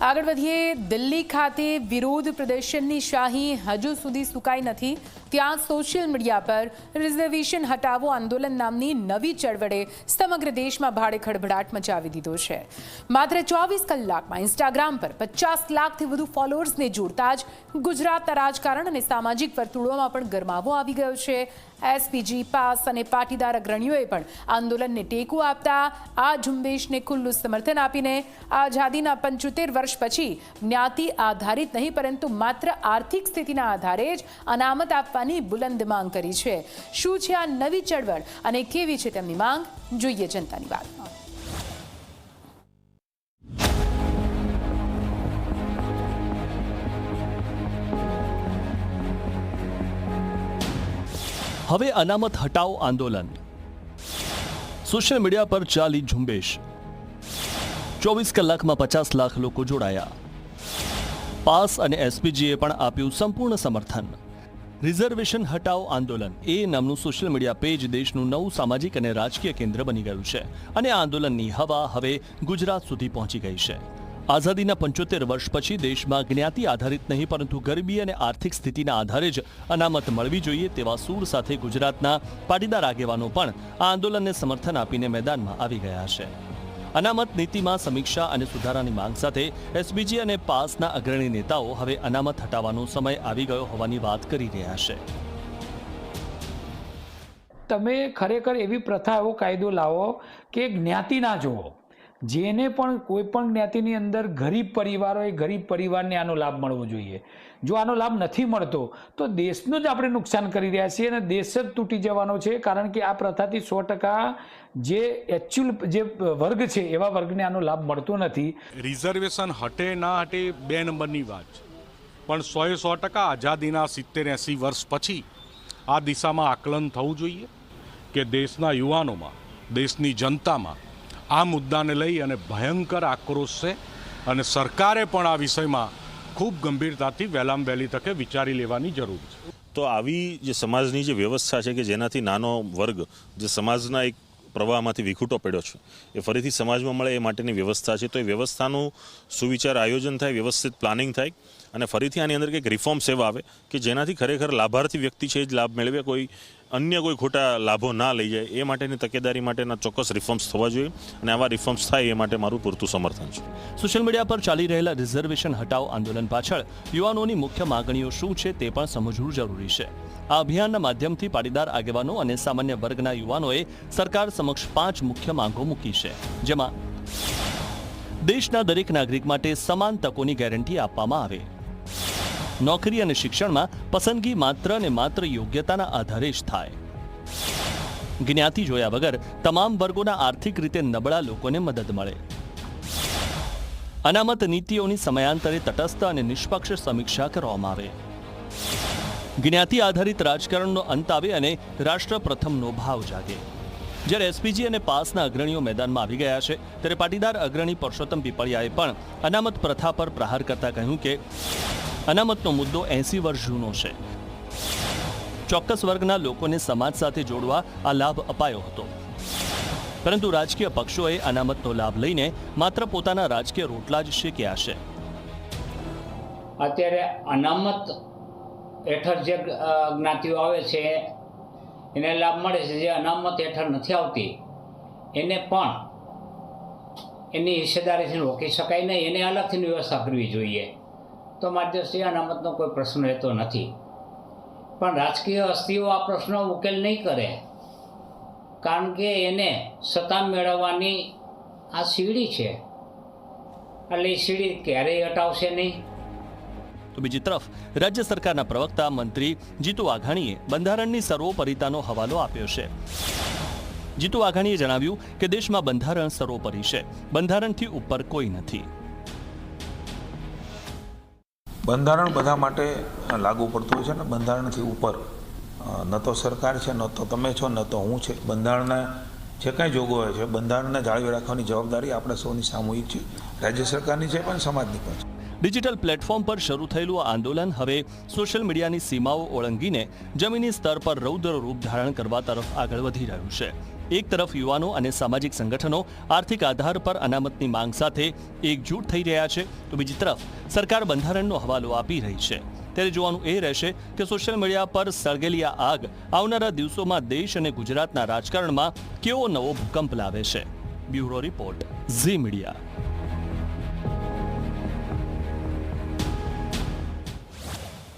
આગળ વધીએ દિલ્હી ખાતે વિરોધ પ્રદર્શનની શાહી હજુ સુધી સુકાઈ નથી। ત્યાં સોશિયલ મીડિયા પર રિઝર્વેશન હટાવો આંદોલન નામની નવી ચળવળે સમગ્ર દેશમાં ભારે ખળભળાટ મચાવી દીધો છે। માત્ર 24 કલાકમાં ઇન્સ્ટાગ્રામ પર 50 લાખથી વધુ ફોલોઅર્સને જોડતા જ ગુજરાતના રાજકારણ અને સામાજિક વર્તુળોમાં પણ ગરમાવો આવી ગયો છે। એસપીજી, પાસ અને પાટીદાર અગ્રણીઓએ પણ આંદોલનને ટેકો આપતા આ ઝુંબેશને ખુલ્લું સમર્થન આપીને આઝાદીના 75 વર્ષ પછી જ્ઞાતિ આધારિત નહીં પરંતુ માત્ર આર્થિક સ્થિતિના આધારે જ અનામત આપવાની બુલંદ માંગ કરી છે। શું છે આ નવી ચળવળ અને કેવી છે તેમની માંગ, જોઈએ જનતાની વાતમાં। હવે અનામત હટાવો આંદોલન, સોશિયલ મીડિયા પર ચાલી ઝુંબેશ, 24 કલાકમાં 50 લાખ લોકો જોડાયા। પાસ અને એસપીજીએ પણ આપ્યું સંપૂર્ણ સમર્થન। રિઝર્વેશન હટાવો આંદોલન એ નામનું સોશિયલ મીડિયા પેજ દેશનું નવું સામાજિક અને રાજકીય કેન્દ્ર બની ગયું છે અને આ આંદોલનની હવા હવે ગુજરાત સુધી પહોંચી ગઈ છે। આઝાદીના 75 વર્ષ પછી દેશમાં જ્ઞાતિ આધારિત નહીં પરંતુ ગરીબી અને આર્થિક સ્થિતિના આધારે જ અનામત મળવી જોઈએ તેવા સૂર સાથે ગુજરાતના પાટીદાર આગેવાનો પણ આ આંદોલનને સમર્થન આપીને મેદાનમાં આવી ગયા છે। અનામત નીતિમાં સમીક્ષા અને સુધારાની માંગ સાથે એસબીજી અને પાસના અગ્રણી નેતાઓ હવે અનામત હટાવવાનો સમય આવી ગયો હોવાની વાત કરી રહ્યા છે। તમે ખરેખર એવી પ્રથા, એવો કાયદો લાવો કે જ્ઞાતિ ના જુઓ, જેને પણ કોઈ પણ જ્ઞાતિની અંદર ગરીબ પરિવાર હોય, ગરીબ પરિવારને આનો લાભ મળવો જોઈએ। જો આનો લાભ નથી મળતો તો દેશનું જ આપણે નુકસાન કરી રહ્યા છીએ અને દેશ જ તૂટી જવાનો છે, કારણ કે આ પ્રથાથી 100% જે એકચ્યુઅલ જે વર્ગ છે એવા વર્ગને આનો લાભ મળતો નથી। રિઝર્વેશન હટે ના હટે બે નંબરની વાત છે, પણ 100% આઝાદીના 70-80 વર્ષ પછી આ દિશામાં આકલન થવું જોઈએ કે દેશના યુવાનોમાં, દેશની જનતામાં આ મુદ્દાને લઈ અને ભયંકર આક્રોશ છે અને સરકારે પણ આ વિષયમાં ખૂબ ગંભીરતાથી વહેલામાં વહેલી તકે વિચારી લેવાની જરૂર છે। તો આવી જે સમાજની જે વ્યવસ્થા છે કે જેનાથી નાનો વર્ગ જે સમાજના એક પ્રવાહમાંથી વિખૂટો પડ્યો છે એ ફરીથી સમાજમાં મળે એ માટેની વ્યવસ્થા છે, તો એ વ્યવસ્થાનું સુવિચાર આયોજન થાય, વ્યવસ્થિત પ્લાનિંગ થાય અને ફરીથી આની અંદર કંઈક રિફોર્મ સેવા આવે કે જેનાથી ખરેખર લાભાર્થી વ્યક્તિ છે એ જ લાભ મેળવે, કોઈ અન્ય કોઈ ખોટા લાભો ના લઈ જાય, એ માટેની તકેદારી માટેના ચોક્કસ રિફોર્મ્સ થવા જોઈએ અને આવા રિફોર્મ્સ થાય એ માટે મારું પૂરતું સમર્થન છે। સોશિયલ મીડિયા પર ચાલી રહેલા રિઝર્વેશન હટાવો આંદોલન પાછળ યુવાનોની મુખ્ય માંગણીઓ શું છે તે પણ સમજવું જરૂરી છે। આ અભિયાનના માધ્યમથી પાટીદાર આગેવાનો અને સામાન્ય વર્ગના યુવાનોએ સરકાર સમક્ષ 5 મુખ્ય માંગો મૂકી છે, જેમાં દેશના દરેક નાગરિક માટે સમાન તકોની ગેરંટી આપવામાં આવે, નોકરી અને શિક્ષણમાં પસંદગી માત્ર ને માત્ર યોગ્યતાના આધારે જ થાય, જ્ઞાતિ જોયા વગર તમામ વર્ગોના આર્થિક રીતે નબળા લોકોને મદદ મળે, અનામત નીતિઓની સમયાંતરે તટસ્થ અને નિષ્પક્ષ સમીક્ષા કરવામાં આવે, જ્ઞાતિ આધારિત રાજકારણનો અંત આવે અને રાષ્ટ્ર પ્રથમનો ભાવ જાગે। જ્યારે એસપીજી અને પાસના અગ્રણીઓ મેદાનમાં આવી ગયા છે ત્યારે પાટીદાર અગ્રણી પરસોત્તમ પીપળિયાએ પણ અનામત પ્રથા પર પ્રહાર કરતા કહ્યું કે અનામતનો મુદ્દો 80 વર્ષ જૂનો છે। ચોક્કસ વર્ગના લોકોને સમાજ સાથે જોડવા આ લાભ અપાયો હતો, પરંતુ રાજકીય પક્ષોએ અનામતનો લાભ લઈને માત્ર પોતાના રાજકીય રોટલા જ શેક્યા છે। અત્યારે અનામત હેઠળ જે જ્ઞાતિઓ આવે છે એને લાભ મળે છે, જે અનામત હેઠળ નથી આવતી એને પણ એની હિસ્સેદારીથી રોકી શકાય નહીં, એને અલગથી વ્યવસ્થા કરવી જોઈએ। તો મારી દ્રષ્ટિએ અનામતનો કોઈ પ્રશ્ન રહેતો નથી, પણ રાજકીય હસ્તીઓ આ પ્રશ્નો ઉકેલ નહીં કરે, કારણ કે એને સત્તા મેળવવાની આ સીડી છે, એટલે એ સીડી ક્યારેય હટાવશે નહીં। તો બીજી તરફ રાજ્ય સરકારના પ્રવક્તા મંત્રી જીતુ વાઘાણીએ બંધારણની સર્વોપરિતાનો હવાલો આપ્યો છે। જીતુ વાઘાણીએ જણાવ્યું કે દેશમાં બંધારણ સર્વોપરી છે, બંધારણથી ઉપર કોઈ નથી। બંધારણ બધા માટે લાગુ પડતું હોય છે ને, બંધારણથી ઉપર ન તો સરકાર છે, ન તો તમે છો, ન તો હું છે। બંધારણના જે કાંઈ જોગવાઈ છે, બંધારણને જાળવી રાખવાની જવાબદારી આપણે સૌની સામૂહિક છે, રાજ્ય સરકારની છે પણ સમાજની પણ છે। ડિજિટલ પ્લેટફોર્મ પર શરૂ થયેલું આ આંદોલન હવે સોશિયલ મીડિયાની સીમાઓ ઓળંગીને જમીની સ્તર પર રૌદ્ર રૂપ ધારણ કરવા તરફ આગળ વધી રહ્યું છે। એક તરફ યુવાનો અને સામાજિક સંગઠનો આર્થિક આધાર પર અનામતની માંગ સાથે એકજૂટ થઈ રહ્યા છે, તો બીજી તરફ સરકાર બંધારણનો હવાલો આપી રહી છે. ત્યારે જોવાનું એ રહેશે કે સોશિયલ મીડિયા પર સળગેલી આ આગ આવનારા દિવસોમાં દેશ અને ગુજરાતના રાજકારણમાં કેવો નવો ભૂકંપ લાવે છે. Bureau report, Zee media.